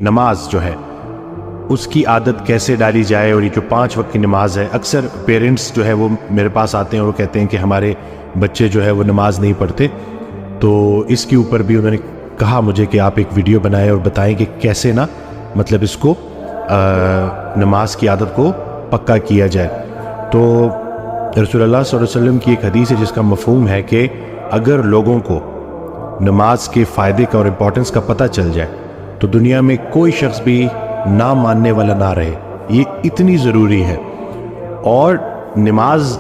نماز جو ہے اس کی عادت کیسے ڈالی جائے، اور یہ جو 5 وقت کی نماز ہے، اکثر پیرنٹس جو ہے وہ میرے پاس آتے ہیں اور وہ کہتے ہیں کہ ہمارے بچے جو ہے وہ نماز نہیں پڑھتے، تو اس کے اوپر بھی انہوں نے کہا مجھے کہ آپ ایک ویڈیو بنائیں اور بتائیں کہ کیسے نا مطلب اس کو نماز کی عادت کو پکا کیا جائے۔ تو رسول اللہ صلی اللہ علیہ وسلم کی ایک حدیث ہے جس کا مفہوم ہے کہ اگر لوگوں کو نماز کے فائدے کا اور امپورٹنس کا پتہ چل جائے تو دنیا میں کوئی شخص بھی نہ ماننے والا نہ رہے، یہ اتنی ضروری ہے۔ اور نماز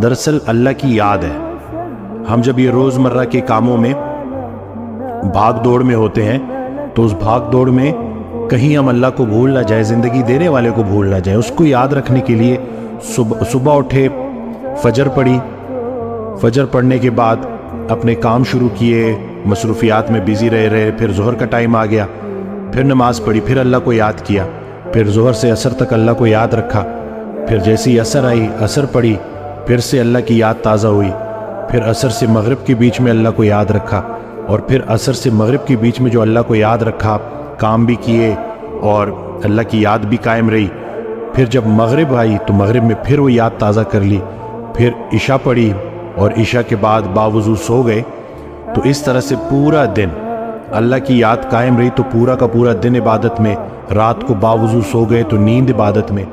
دراصل اللہ کی یاد ہے۔ ہم جب یہ روزمرہ کے کاموں میں بھاگ دوڑ میں ہوتے ہیں تو اس بھاگ دوڑ میں کہیں ہم اللہ کو بھول نہ جائیں، زندگی دینے والے کو بھول نہ جائیں، اس کو یاد رکھنے کے لیے صبح اٹھے، فجر پڑھی، فجر پڑھنے کے بعد اپنے کام شروع کیے، مصروفیات میں بیزی رہے، پھر ظہر کا ٹائم آ گیا، پھر نماز پڑھی، پھر اللہ کو یاد کیا، پھر ظہر سے عصر تک اللہ کو یاد رکھا، پھر جیسی عصر آئی عصر پڑھی، پھر سے اللہ کی یاد تازہ ہوئی، پھر عصر سے مغرب کے بیچ میں اللہ کو یاد رکھا، اور پھر عصر سے مغرب کے بیچ میں جو اللہ کو یاد رکھا کام بھی کیے اور اللہ کی یاد بھی قائم رہی۔ پھر جب مغرب آئی تو مغرب میں پھر وہ یاد تازہ کر لی، پھر عشاء پڑھی اور عشاء کے بعد باوضو سو گئے۔ تو اس طرح سے پورا دن اللہ کی یاد قائم رہی، تو پورا کا پورا دن عبادت میں، رات کو باوضو سو گئے تو نیند عبادت میں۔